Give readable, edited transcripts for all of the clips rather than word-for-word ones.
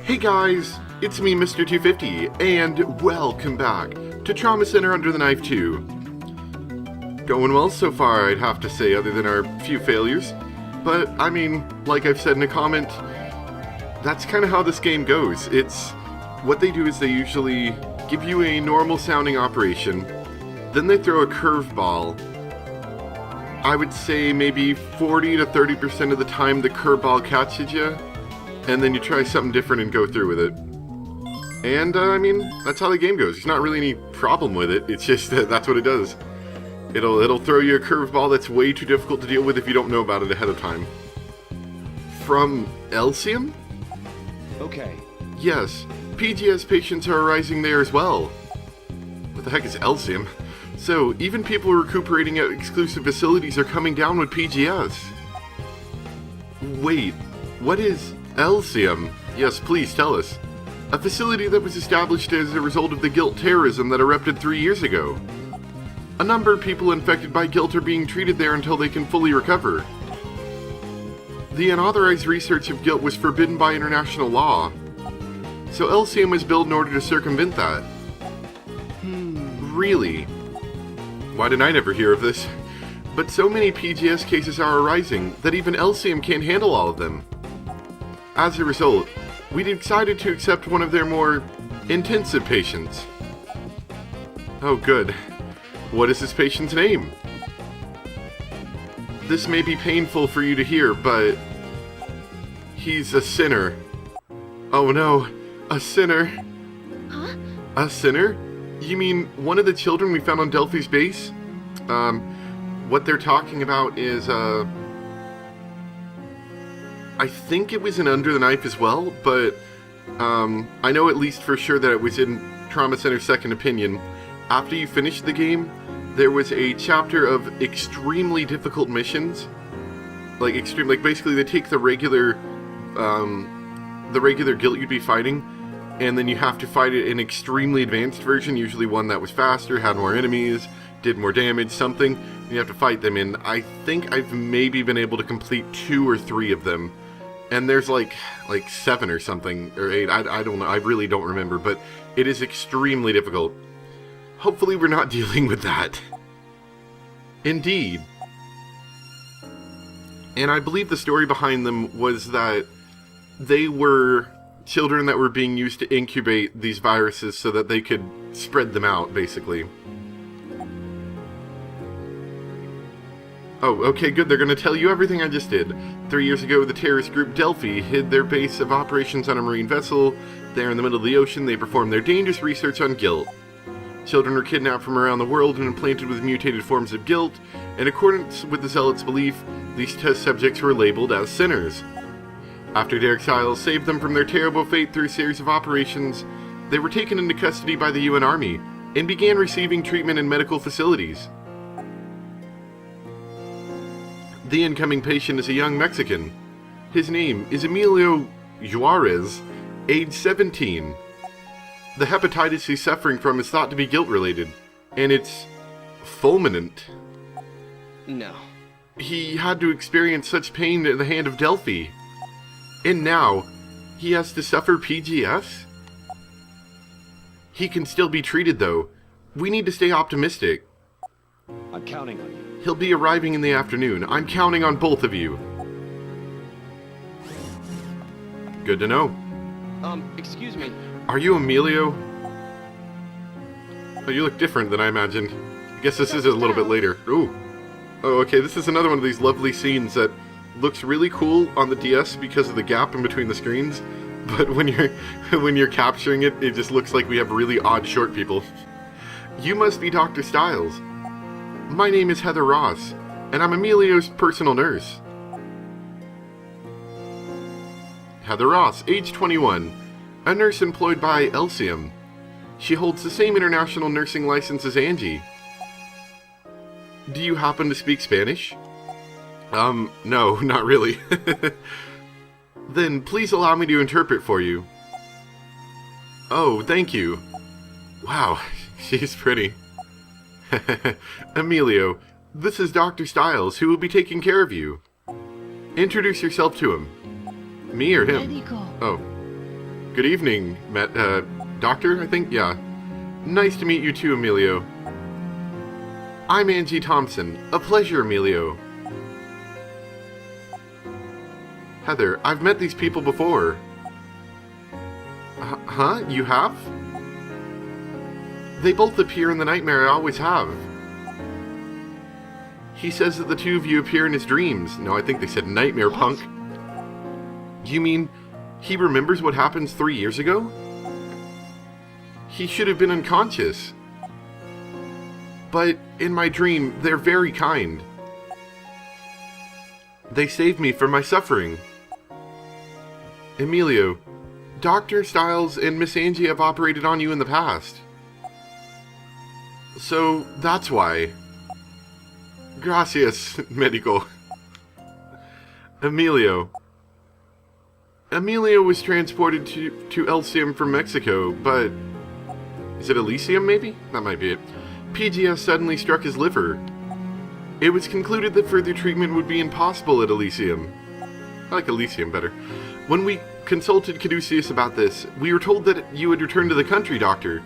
Hey guys, it's me, Mr. 250, and welcome back to Trauma Center Under the Knife 2. Going well so far, I'd have to say, other than our few failures. But, I mean, like I've said in a comment, that's kind of how this game goes. What they do is they usually give you a normal sounding operation, then they throw a curveball. I would say maybe 40 to 30% of the time the curveball catches you, and then you try something different and go through with it. And, I mean, that's how the game goes. There's not really any problem with it. It's just that that's what it does. It'll throw you a curveball that's way too difficult to deal with if you don't know about it ahead of time. From Elysium? Okay. Yes, PGS patients are arising there as well. What the heck is Elysium? So, even people recuperating at exclusive facilities are coming down with PGS. Wait, what is Elysium? Yes, please tell us. A facility that was established as a result of the guilt terrorism that erupted 3 years ago. A number of people infected by guilt are being treated there until they can fully recover. The unauthorized research of guilt was forbidden by international law. So Elysium was built in order to circumvent that. Really? Why didn't I never hear of this? But so many PGS cases are arising that even Elysium can't handle all of them. As a result, we decided to accept one of their more intensive patients. Oh good. What is this patient's name? This may be painful for you to hear, but he's a sinner. Oh no, a sinner. Huh? A sinner? You mean one of the children we found on Delphi's base? What they're talking about is, I think it was in Under the Knife as well, but, I know at least for sure that it was in Trauma Center's Second Opinion. After you finished the game, there was a chapter of extremely difficult missions. Like basically they take the regular guilt you'd be fighting, and then you have to fight it in extremely advanced version, usually one that was faster, had more enemies, did more damage, something, and you have to fight them in. I think I've maybe been able to complete 2 or 3 of them. And there's like 7 or something, or 8, I don't know, I really don't remember, but it is extremely difficult. Hopefully we're not dealing with that. Indeed. And I believe the story behind them was that they were children that were being used to incubate these viruses so that they could spread them out, basically. Oh, okay, good. They're going to tell you everything I just did. 3 years ago, the terrorist group Delphi hid their base of operations on a marine vessel. There in the middle of the ocean, they performed their dangerous research on guilt. Children were kidnapped from around the world and implanted with mutated forms of guilt. In accordance with the zealots' belief, these test subjects were labeled as sinners. After Derek Stiles saved them from their terrible fate through a series of operations, they were taken into custody by the UN Army and began receiving treatment in medical facilities. The incoming patient is a young Mexican. His name is Emilio Juarez, age 17. The hepatitis he's suffering from is thought to be guilt-related, and it's fulminant. No. He had to experience such pain at the hand of Delphi. And now, he has to suffer PGS? He can still be treated, though. We need to stay optimistic. I'm counting on you. He'll be arriving in the afternoon. I'm counting on both of you. Good to know. Excuse me. Are you Emilio? Oh, you look different than I imagined. I guess this is a little bit later. Ooh. Oh, okay, this is another one of these lovely scenes that looks really cool on the DS because of the gap in between the screens, but when you're capturing it, it just looks like we have really odd short people. You must be Dr. Stiles. My name is Heather Ross, and I'm Emilio's personal nurse. Heather Ross, age 21, a nurse employed by Elysium. She holds the same international nursing license as Angie. Do you happen to speak Spanish? No, not really. Then please allow me to interpret for you. Oh, thank you. Wow, she's pretty. Emilio, this is Dr. Stiles, who will be taking care of you. Introduce yourself to him. Me or him? Medico. Oh. good evening, Doctor, I think? Yeah. Nice to meet you too, Emilio. I'm Angie Thompson. A pleasure, Emilio. Heather, I've met these people before. Huh? You have? They both appear in the nightmare I always have. He says that the two of you appear in his dreams. No, I think they said nightmare, What? punk. You mean he remembers what happened 3 years ago? He should have been unconscious. But in my dream, they're very kind. They saved me from my suffering. Emilio, Dr. Stiles and Miss Angie have operated on you in the past. So, that's why. Gracias, médico. Emilio. Emilio was transported to Elysium from Mexico, but... Is it Elysium, maybe? That might be it. PGS suddenly struck his liver. It was concluded that further treatment would be impossible at Elysium. I like Elysium better. When we consulted Caduceus about this, we were told that you had returned to the country, Doctor.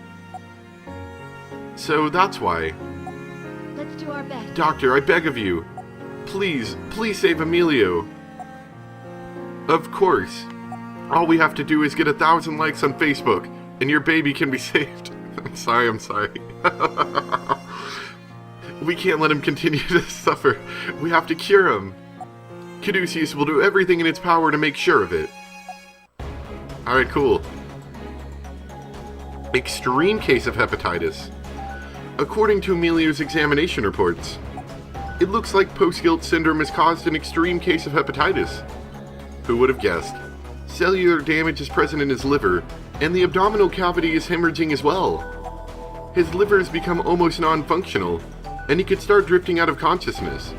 So that's why. Let's do our best. Doctor, I beg of you. Please save Emilio. Of course. All we have to do is get 1,000 likes on Facebook, and your baby can be saved. I'm sorry. We can't let him continue to suffer. We have to cure him. Caduceus will do everything in its power to make sure of it. Alright, cool. Extreme case of hepatitis. According to Emilio's examination reports, it looks like post-guilt syndrome has caused an extreme case of hepatitis. Who would have guessed? Cellular damage is present in his liver, and the abdominal cavity is hemorrhaging as well. His liver has become almost non-functional, and he could start drifting out of consciousness.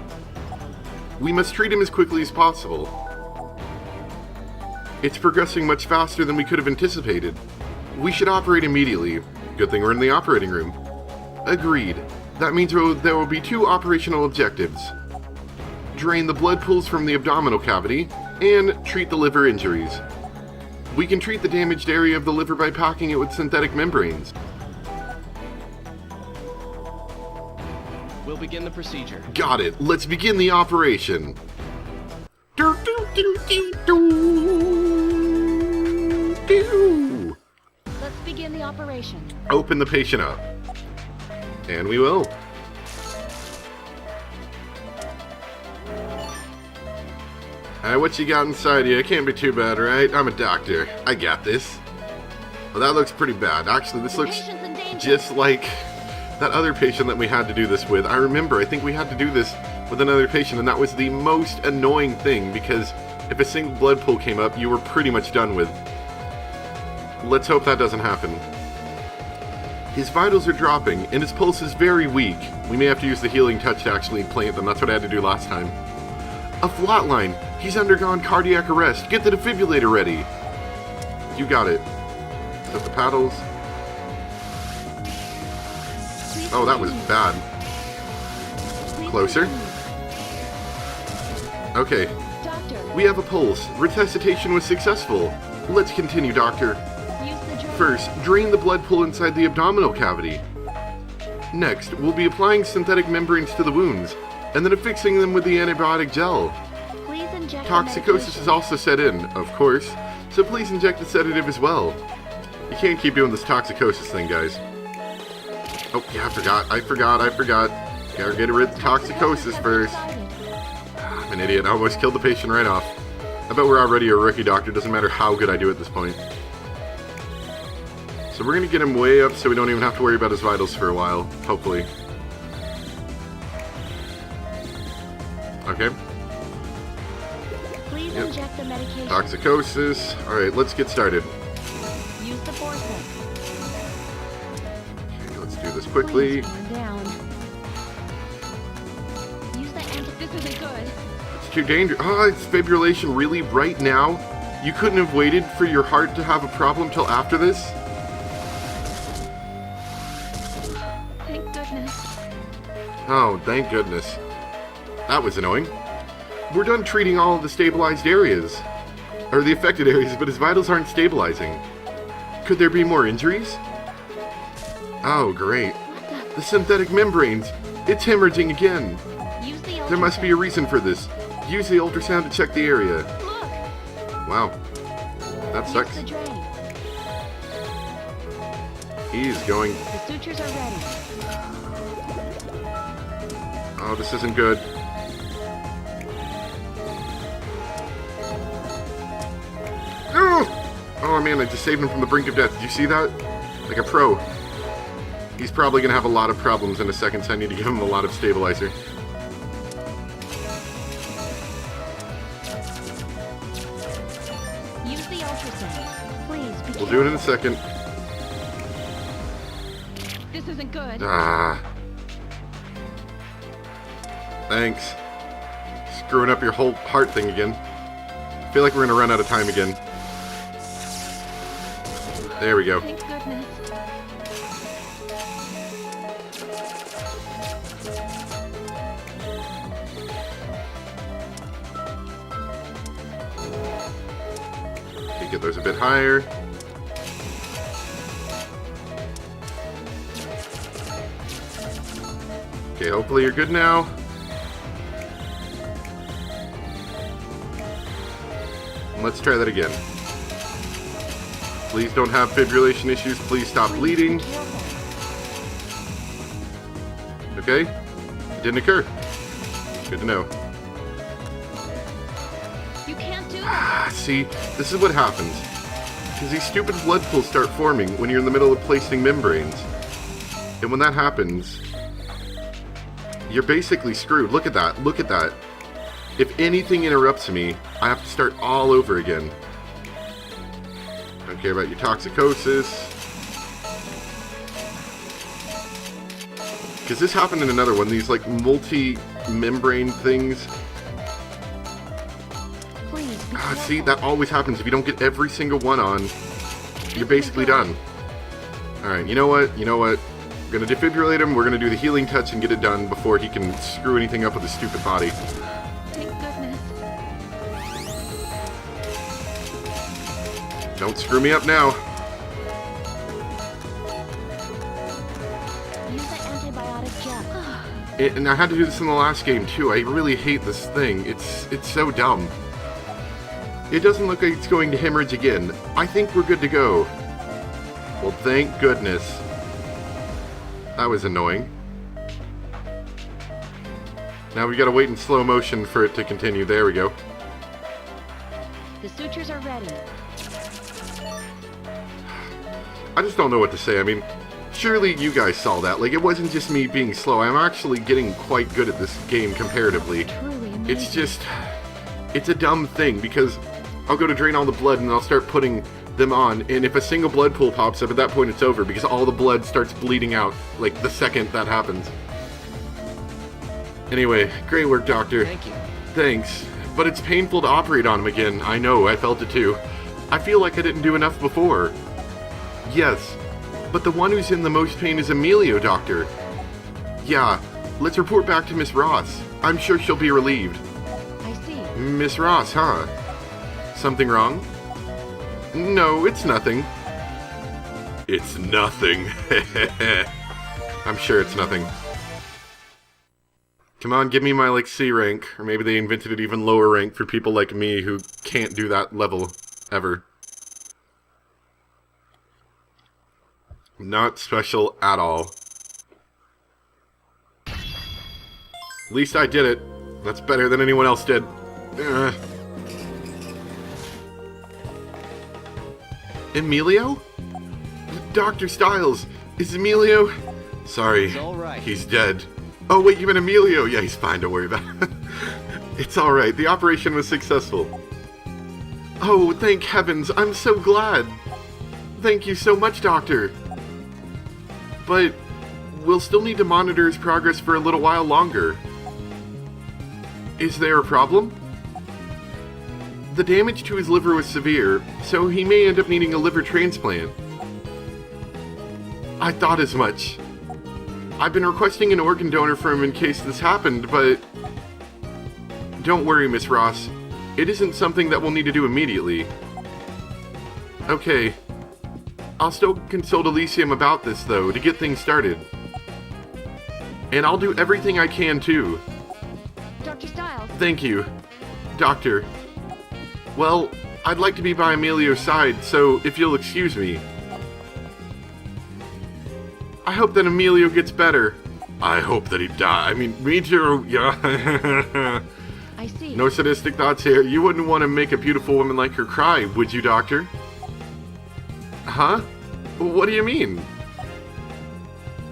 We must treat him as quickly as possible. It's progressing much faster than we could have anticipated. We should operate immediately. Good thing we're in the operating room. Agreed. That means there will be 2 operational objectives. Drain the blood pools from the abdominal cavity, and treat the liver injuries. We can treat the damaged area of the liver by packing it with synthetic membranes. We'll begin the procedure. Got it. Let's begin the operation. Let's begin the operation. Open the patient up. And we will. What you got inside you? It can't be too bad, right? I'm a doctor. I got this. Well, that looks pretty bad. Actually, this looks Patient's in danger. just like that other patient that we had to do this with. I think we had to do this with another patient, and that was the most annoying thing, because if a single blood pool came up, you were pretty much done with. Let's hope that doesn't happen. His vitals are dropping, and his pulse is very weak. We may have to use the healing touch to actually plant them. That's what I had to do last time. A flatline. He's undergone cardiac arrest. Get the defibrillator ready. You got it. Set the paddles. Oh, that was bad. Closer. Okay. Doctor, We have a pulse. Resuscitation was successful. Let's continue, Doctor. use the drain. First, drain the blood pool inside the abdominal cavity. Next, we'll be applying synthetic membranes to the wounds, and then affixing them with the antibiotic gel. Please inject the Toxicosis medication. is also set in, of course, so please inject the sedative as well. You can't keep doing this toxicosis thing, guys. Oh, yeah, I forgot. Gotta get rid of the toxicosis first. I'm an idiot. I almost killed the patient right off. I bet we're already a rookie doctor. Doesn't matter how good I do at this point. So we're gonna get him way up so we don't even have to worry about his vitals for a while, hopefully. Okay. Please Yep. inject the medication. Toxicosis. Alright, let's get started. Use the forceps. Okay, let's do this quickly. Please calm down. Use the This isn't good. It's too dangerous. Oh, it's fibrillation, really? Right now? You couldn't have waited for your heart to have a problem till after this? Thank goodness. Oh, thank goodness. That was annoying. We're done treating all of the stabilized areas. Or the affected areas, but his vitals aren't stabilizing. Could there be more injuries? Oh, great. The synthetic membranes. It's hemorrhaging again. Use the There must be a reason for this. Use the ultrasound to check the area. Look! Wow. That Use sucks. the drain. He's going... The sutures are ready. Oh, this isn't good. Oh man, I just saved him from the brink of death. Did you see that? Like a pro. He's probably going to have a lot of problems in a second, so I need to give him a lot of stabilizer. Use the ultrasound. Please, be We'll do it in a second. This isn't good. Ah. Thanks. Screwing up your whole heart thing again. I feel like we're going to run out of time again. There we go. Thank goodness. Okay, get those a bit higher. Okay, hopefully you're good now. Let's try that again. Please don't have fibrillation issues. Please stop bleeding. Be careful. Okay? It didn't occur. Good to know. You can't do that. See, this is what happens. Because these stupid blood pools start forming when you're in the middle of placing membranes. And when that happens, you're basically screwed. Look at that. Look at that. If anything interrupts me, I have to start all over again. Don't care about your toxicosis. Because this happened in another one. These, like, multi-membrane things. Please, be Ah, careful. see, that always happens. If you don't get every single one on, you're basically done. Alright, you know what? You know what? We're gonna defibrillate him. We're gonna do the healing touch and get it done before he can screw anything up with his stupid body. Thank goodness. Don't screw me up now. Use the antibiotic gel. And I had to do this in the last game too. I really hate this thing. It's so dumb. It doesn't look like it's going to hemorrhage again. I think we're good to go. Well, thank goodness. That was annoying. Now we gotta wait in slow motion for it to continue. There we go. The sutures are ready. I just don't know what to say. I mean, surely you guys saw that. Like, it wasn't just me being slow. I'm actually getting quite good at this game comparatively. Truly amazing. It's just... it's a dumb thing, because I'll go to drain all the blood and I'll start putting them on, and if a single blood pool pops up, at that point it's over, because all the blood starts bleeding out, like, the second that happens. Anyway, great work, Doctor. Thank you. Thanks. But it's painful to operate on him again. I know, I felt it too. I feel like I didn't do enough before. Yes, but the one who's in the most pain is Emilio, Doctor. Yeah, let's report back to Miss Ross. I'm sure she'll be relieved. I see. Miss Ross, huh? Something wrong? No, it's nothing. It's nothing. I'm sure it's nothing. Come on, give me my, like, C rank. Or maybe they invented an even lower rank for people like me who can't do that level ever. Not special at all. At least I did it. That's better than anyone else did. Emilio? Dr. Stiles, is Emilio? Sorry, It's all right. he's dead. Oh wait, you meant Emilio? Yeah, he's fine, don't worry about it. It's alright, the operation was successful. Oh, thank heavens, I'm so glad. Thank you so much, Doctor. But we'll still need to monitor his progress for a little while longer. Is there a problem? The damage to his liver was severe, so he may end up needing a liver transplant. I thought as much. I've been requesting an organ donor for him in case this happened, but... Don't worry, Miss Ross. It isn't something that we'll need to do immediately. Okay. I'll still consult Elysium about this, though, to get things started. And I'll do everything I can, too. Dr. Stiles. Thank you, Doctor. Well, I'd like to be by Emilio's side, so if you'll excuse me. I hope that Emilio gets better. I hope that he dies. I mean, me too, yeah. I see. No sadistic thoughts here. You wouldn't want to make a beautiful woman like her cry, would you, Doctor? Huh? What do you mean?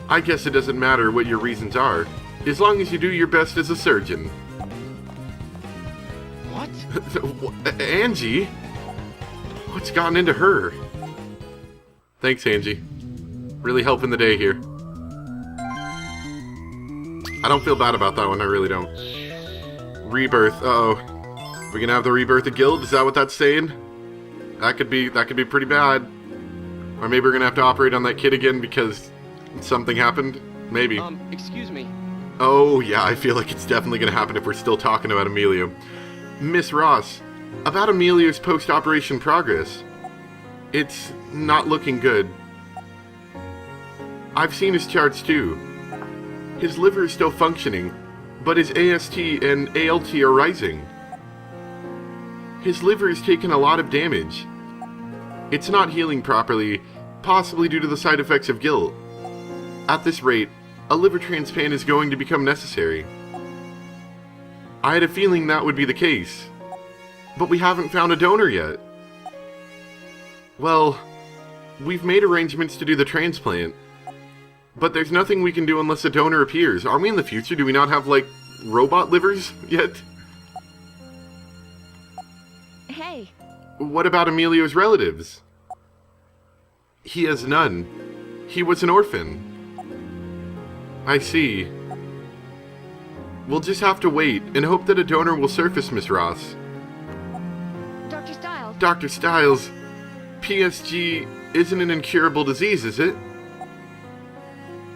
I guess it doesn't matter what your reasons are, as long as you do your best as a surgeon. What? Angie? What's gotten into her? Thanks, Angie. Really helping the day here. I don't feel bad about that one, I really don't. Rebirth, uh-oh. We're gonna have the rebirth of guild, is that what that's saying? That could be pretty bad. Or maybe we're gonna have to operate on that kid again because something happened? Maybe. Excuse me. Oh, yeah, I feel like it's definitely gonna happen if we're still talking about Emilio. Miss Ross, about Emilio's post-operation progress. It's not looking good. I've seen his charts too. His liver is still functioning, but his AST and ALT are rising. His liver has taken a lot of damage. It's not healing properly, possibly due to the side effects of guilt. At this rate, a liver transplant is going to become necessary. I had a feeling that would be the case, but we haven't found a donor yet. Well, we've made arrangements to do the transplant, but there's nothing we can do unless a donor appears. Are we in the future? Do we not have, like, robot livers yet? Hey. What about Emilio's relatives? He has none. He was an orphan. I see. We'll just have to wait and hope that a donor will surface, Miss Ross. Dr. Stiles. Dr. Stiles, PSG isn't an incurable disease, is it?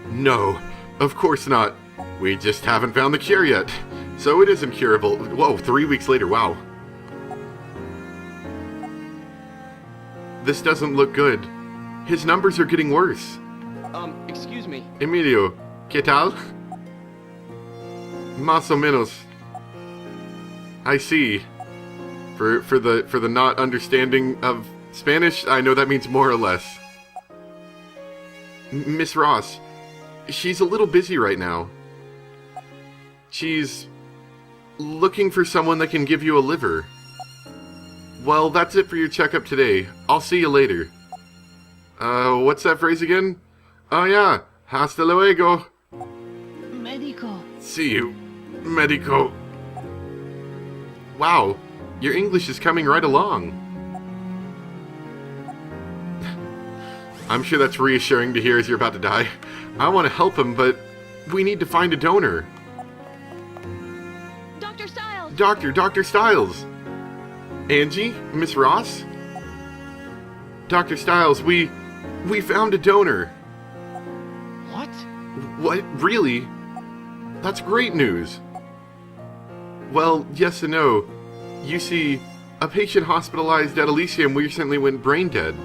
No, of course not. We just haven't found the cure yet. So it is incurable. Whoa, 3 weeks later, wow. This doesn't look good. His numbers are getting worse. Excuse me. Emilio, ¿qué tal? Más o menos. I see. For the not understanding of Spanish, I know that means more or less. Miss Ross, she's a little busy right now. She's looking for someone that can give you a liver. Well, that's it for your checkup today. I'll see you later. What's that phrase again? Oh yeah, hasta luego. Medico. See you, medico. Wow, your English is coming right along. I'm sure that's reassuring to hear as you're about to die. I want to help him, but we need to find a donor. Dr. Stiles. Dr. Stiles. Angie? Miss Ross? Dr. Stiles, we found a donor. What? What? Really? That's great news. Well, yes and no. You see, a patient hospitalized at Elysium recently went brain dead.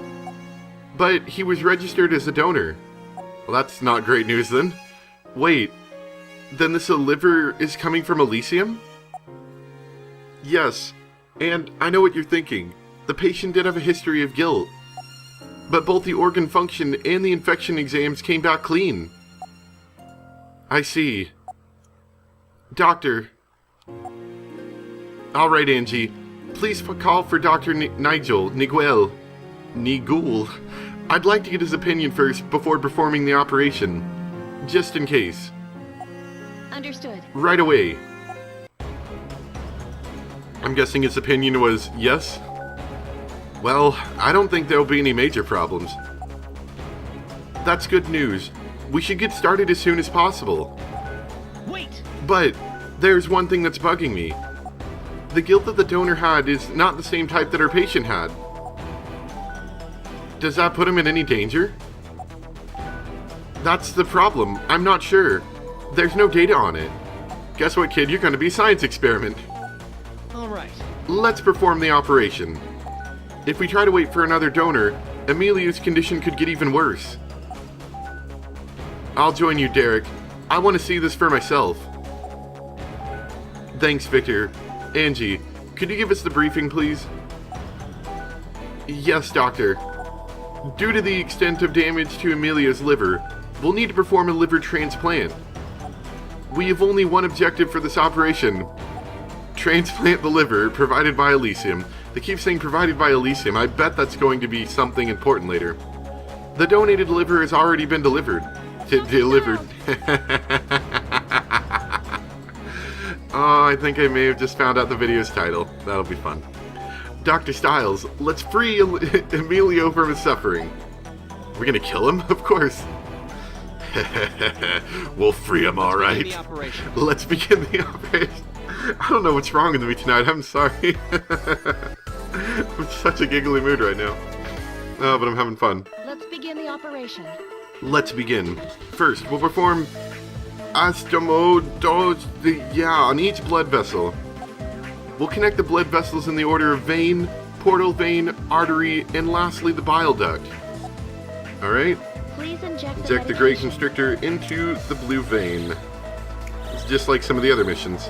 But he was registered as a donor. Well, that's not great news then. Wait, then this liver is coming from Elysium? Yes, and I know what you're thinking. The patient did have a history of guilt. But both the organ function and the infection exams came back clean. I see. Doctor. Alright, Angie. Please call for Dr. Niguel. I'd like to get his opinion first before performing the operation. Just in case. Understood. Right away. I'm guessing his opinion was yes? Well, I don't think there'll be any major problems. That's good news. We should get started as soon as possible. Wait! But there's one thing that's bugging me. The guilt that the donor had is not the same type that our patient had. Does that put him in any danger? That's the problem. I'm not sure. There's no data on it. Guess what, kid? You're gonna be a science experiment. Alright. Let's perform the operation. If we try to wait for another donor, Emilio's condition could get even worse. I'll join you, Derek. I want to see this for myself. Thanks, Victor. Angie, could you give us the briefing, please? Yes, Doctor. Due to the extent of damage to Emilio's liver, we'll need to perform a liver transplant. We have only one objective for this operation. Transplant the liver, provided by Elysium. They keep saying provided by Elysium. I bet that's going to be something important later. The donated liver has already been delivered. Delivered. Oh, I think I may have just found out the video's title. That'll be fun. Dr. Stiles, let's free Emilio from his suffering. We're gonna kill him? Of course. We'll free him, alright. Let's begin the operation. I don't know what's wrong with me tonight, I'm sorry. I'm in such a giggly mood right now. Oh, but I'm having fun. Let's begin the operation. Let's begin. First, we'll perform on each blood vessel. We'll connect the blood vessels in the order of vein, portal vein, artery, and lastly the bile duct. Alright? Please inject the gray constrictor into the blue vein. It's just like some of the other missions.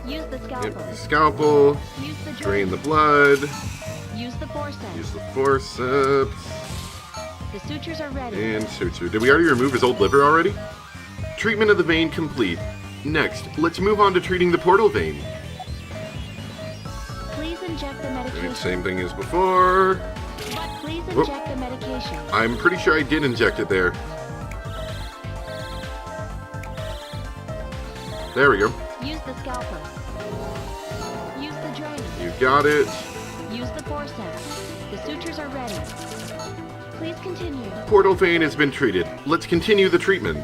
Use the scalpel. Yep, the scalpel. Use the Drain the blood. Use the forceps. Use the forceps. The sutures are ready. And suture. Did we already remove his old liver already? Treatment of the vein complete. Next, let's move on to treating the portal vein. Please inject the medication. Same thing as before. But please inject the medication. I'm pretty sure I did inject it there. There we go. Use the scalpel. Use the drain. You got it. Use the forceps. The sutures are ready. Please continue. Portal vein has been treated. Let's continue the treatment.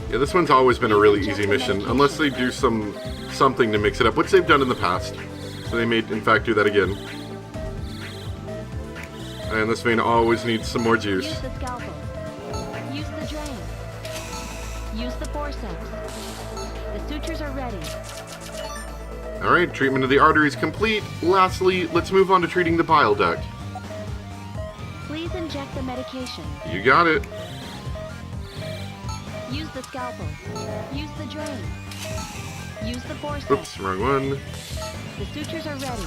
Yeah, this one's always been a really easy mission, unless they do something to mix it up, which they've done in the past. So they may, in fact, do that again. And this vein always needs some more juice. Use the scalpel. Use the drain. Use the forceps. The sutures are ready. Alright, treatment of the artery is complete. Lastly, let's move on to treating the bile duct. Please inject the medication. You got it. Use the scalpel. Use the drain. Use the forceps. Oops, wrong one. The sutures are ready.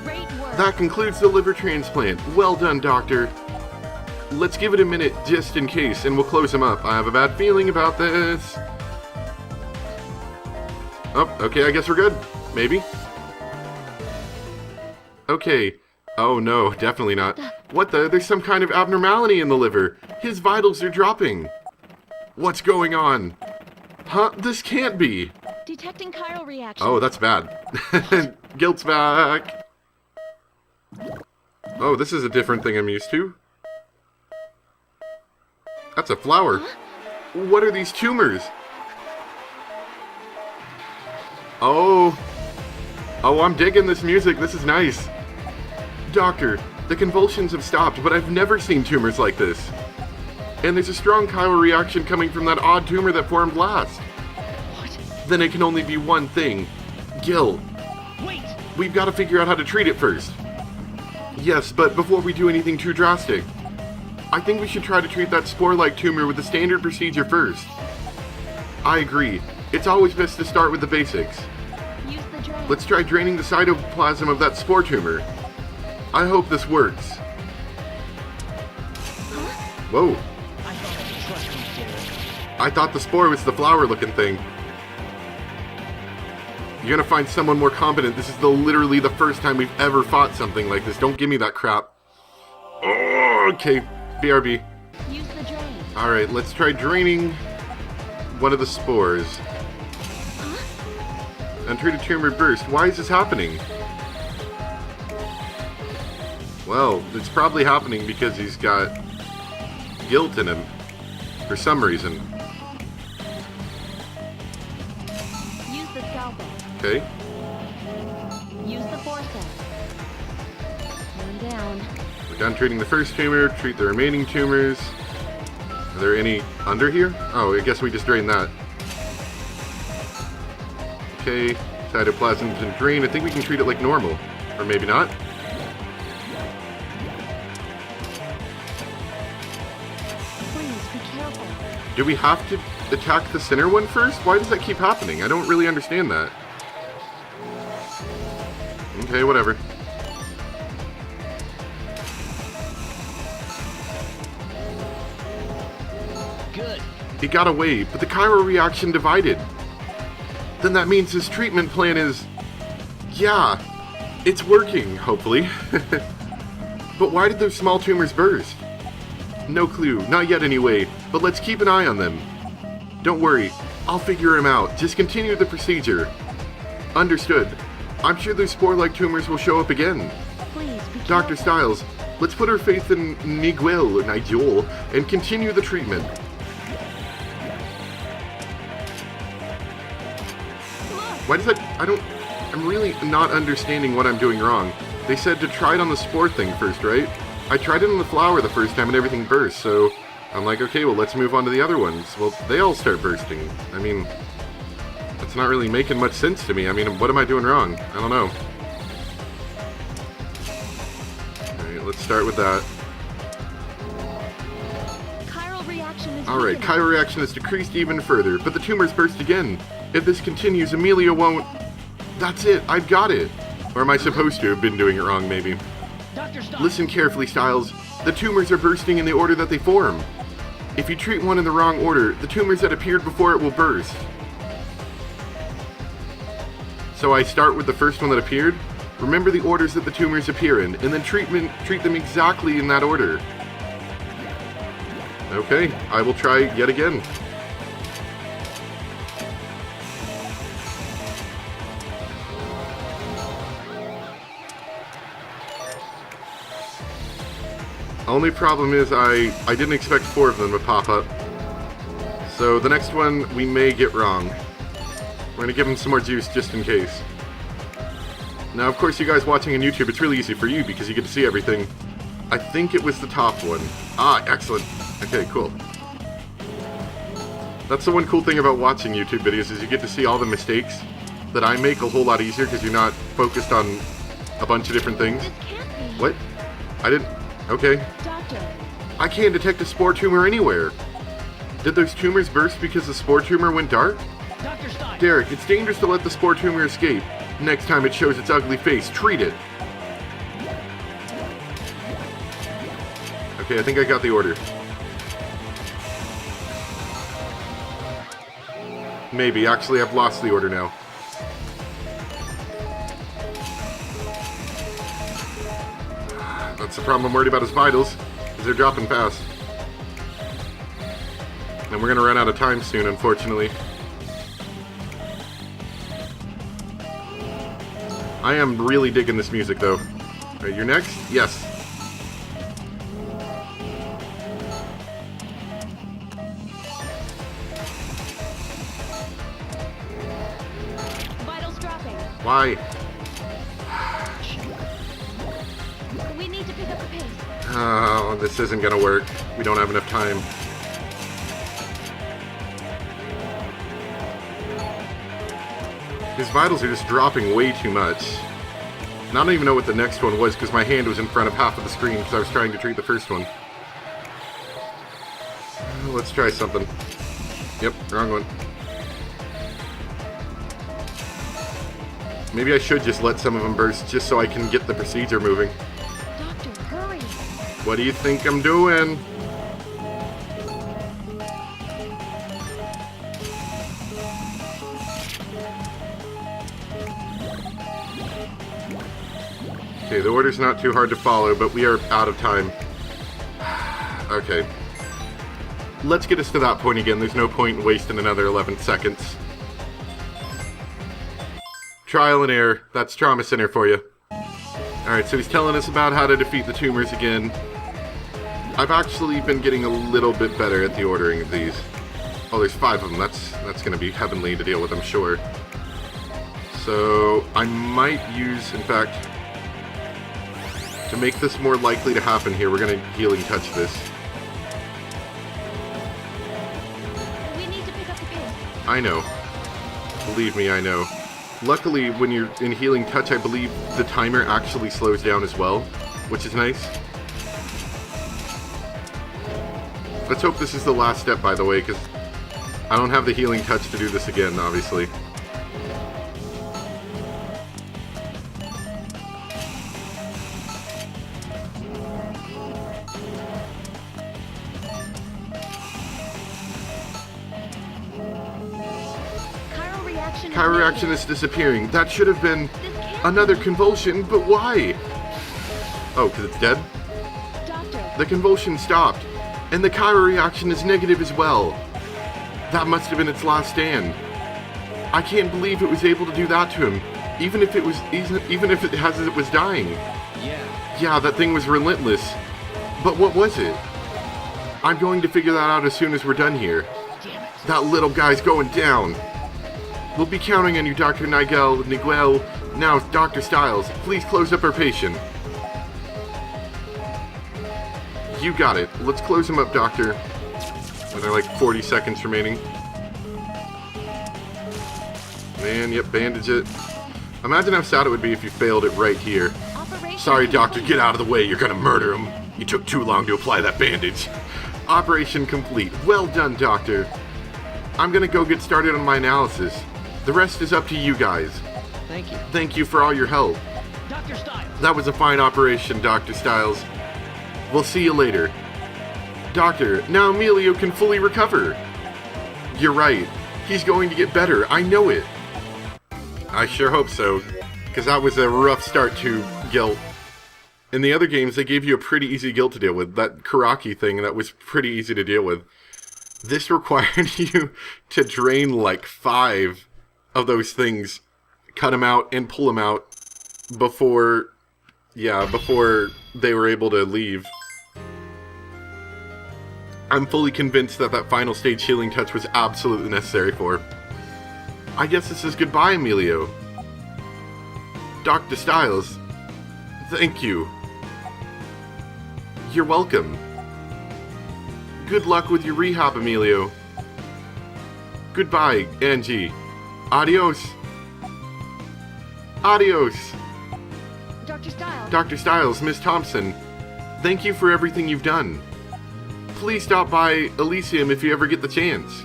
Great work. That concludes the liver transplant. Well done, Doctor. Let's give it a minute just in case, and we'll close him up. I have a bad feeling about this. Oh, okay, I guess we're good. Maybe. Okay. Oh no, definitely not. What the? There's some kind of abnormality in the liver. His vitals are dropping. What's going on? Huh? This can't be. Detecting chiral reaction. Oh, that's bad. Guilt's back. Oh, this is a different thing I'm used to. That's a flower. Huh? What are these tumors? Oh. Oh, I'm digging this music. This is nice. Doctor, the convulsions have stopped, but I've never seen tumors like this. And there's a strong chiral reaction coming from that odd tumor that formed last. What? Then it can only be one thing. Gil. Wait! We've got to figure out how to treat it first. Yes, but before we do anything too drastic, I think we should try to treat that spore-like tumor with the standard procedure first. I agree. It's always best to start with the basics. Use the drain. Let's try draining the cytoplasm of that spore tumor. I hope this works. Whoa. I thought I could trust you, Derek. I thought the spore was the flower-looking thing. You're gonna find someone more competent. This is literally the first time we've ever fought something like this. Don't give me that crap. Oh, okay, BRB. Use the drain. Alright, let's try draining one of the spores. Untreated tumor burst. Why is this happening? Well, it's probably happening because he's got guilt in him. For some reason. Use the scalpel. Okay. Use the forceps. One down. We're done treating the first tumor. Treat the remaining tumors. Are there any under here? Oh, I guess we just drained that. Okay. Cytoplasm's been drained. I think we can treat it like normal. Or maybe not. careful. Do we have to attack the center one first? Why does that keep happening? I don't really understand that. Okay, whatever. Good. He got away, but the chiral reaction divided. Then that means his treatment plan is... yeah, it's working, hopefully. But why did those small tumors burst? No clue, not yet anyway, but let's keep an eye on them. Don't worry, I'll figure him out. Just continue the procedure. Understood. I'm sure those spore-like tumors will show up again. Please be Dr. careful. Styles, let's put our faith in Nigel and continue the treatment. Why does that... I'm really not understanding what I'm doing wrong. They said to try it on the spore thing first, right? I tried it on the flower the first time and everything burst, so I'm like, okay, well, let's move on to the other ones. Well, they all start bursting. I mean, it's not really making much sense to me. I mean, what am I doing wrong? I don't know. Alright, let's start with that. Chiral reaction is Alright, weakening. chiral reaction has decreased even further, but the tumors burst again. If this continues, Emilio won't... That's it, I've got it. Or am I supposed to have been doing it wrong, maybe? Dr. Stein. Listen carefully, Styles. The tumors are bursting in the order that they form. If you treat one in the wrong order, the tumors that appeared before it will burst. So I start with the first one that appeared. Remember the orders that the tumors appear in, and then treat them exactly in that order. Okay, I will try yet again. Only problem is I didn't expect 4 of them to pop up. So the next one we may get wrong. We're going to give him some more juice just in case. Now, of course, you guys watching on YouTube, it's really easy for you because you get to see everything. I think it was the top one. Ah, excellent. Okay, cool. That's the one cool thing about watching YouTube videos is you get to see all the mistakes that I make a whole lot easier because you're not focused on a bunch of different things. This can't be. What? I didn't... Okay. Doctor, I can't detect a spore tumor anywhere. Did those tumors burst because the spore tumor went dark? Dr. Stein. Derek, it's dangerous to let the spore tumor escape. Next time it shows its ugly face, treat it. Okay, I think I got the order. Maybe. Actually, I've lost the order now. That's the problem. I'm worried about his vitals, because they're dropping fast. And we're going to run out of time soon, unfortunately. I am really digging this music, though. Alright, you're next? Yes. vitals dropping. Why? We need to pick up the pace. Oh, this isn't gonna work. We don't have enough time. His vitals are just dropping way too much. And I don't even know what the next one was because my hand was in front of half of the screen because I was trying to treat the first one. Let's try something. Yep, wrong one. Maybe I should just let some of them burst just so I can get the procedure moving. Doctor, hurry. What do you think I'm doing? Okay, the order's not too hard to follow, but we are out of time. Okay. Let's get us to that point again. There's no point in wasting another 11 seconds. Trial and error. That's Trauma Center for you. Alright, so he's telling us about how to defeat the tumors again. I've actually been getting a little bit better at the ordering of these. Oh, there's 5 of them. That's going to be heavenly to deal with, I'm sure. So, I might use, in fact, to make this more likely to happen here, we're going to healing touch this. We need to pick up the pace. I know. Believe me, I know. Luckily, when you're in healing touch, I believe the timer actually slows down as well, which is nice. Let's hope this is the last step, by the way, because I don't have the healing touch to do this again, obviously. Chiral reaction is disappearing. That should have been another convulsion, but why? Oh, because it's dead? Doctor. The convulsion stopped, and the chiral reaction is negative as well. That must have been its last stand. I can't believe it was able to do that to him, even if it was dying. Yeah, that thing was relentless. But what was it? I'm going to figure that out as soon as we're done here. Damn it. That little guy's going down. We'll be counting on you, Dr. Nigel. Now, Dr. Styles, please close up our patient. You got it. Let's close him up, Doctor. And there are like 40 seconds remaining. Man, yep, bandage it. Imagine how sad it would be if you failed it right here. Sorry, Doctor, get out of the way. You're gonna murder him. You took too long to apply that bandage. Operation complete. Well done, Doctor. I'm gonna go get started on my analysis. The rest is up to you guys. Thank you. Thank you for all your help. Dr. Styles. That was a fine operation, Dr. Styles. We'll see you later. Doctor, now Emilio can fully recover. You're right. He's going to get better. I know it. I sure hope so, because that was a rough start to guilt. In the other games, they gave you a pretty easy guilt to deal with. That Karaki thing, that was pretty easy to deal with. This required you to drain like 5 of those things, cut them out and pull them out before they were able to leave. I'm fully convinced that that final stage healing touch was absolutely necessary for. I guess this is goodbye, Emilio. Dr. Styles, thank you. You're welcome. Good luck with your rehab, Emilio. Goodbye, Angie. Adios. Adios. Dr. Styles. Dr. Styles, Miss Thompson, thank you for everything you've done. Please stop by Elysium if you ever get the chance.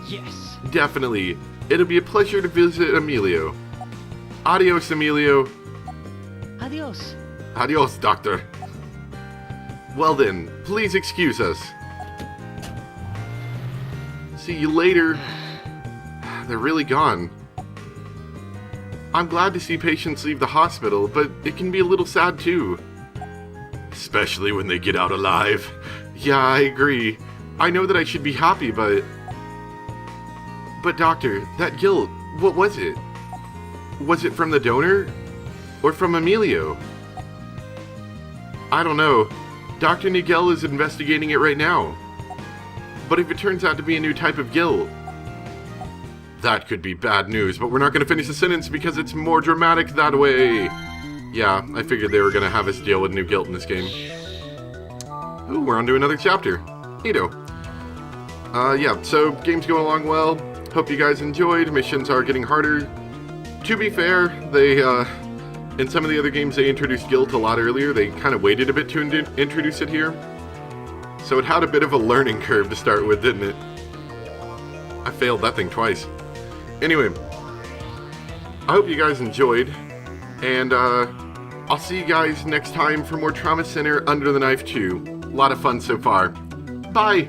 Yes. Definitely. It'll be a pleasure to visit Emilio. Adios, Emilio. Adios. Adios, Doctor. Well then, please excuse us. See you later. They're really gone. I'm glad to see patients leave the hospital, but it can be a little sad too. Especially when they get out alive. Yeah, I agree. I know that I should be happy, but Doctor, that guilt, what was it? Was it from the donor? Or from Emilio? I don't know. Dr. Nigel is investigating it right now. But if it turns out to be a new type of guilt, that could be bad news, but we're not going to finish the sentence because it's more dramatic that way. Yeah, I figured they were going to have us deal with new guilt in this game. Ooh, we're on to another chapter. Neato. Yeah, so game's going along well. Hope you guys enjoyed. Missions are getting harder. To be fair, they, in some of the other games, they introduced guilt a lot earlier. They kind of waited a bit to introduce it here. So it had a bit of a learning curve to start with, didn't it? I failed that thing twice. Anyway, I hope you guys enjoyed. And, I'll see you guys next time for more Trauma Center Under the Knife 2. A lot of fun so far. Bye!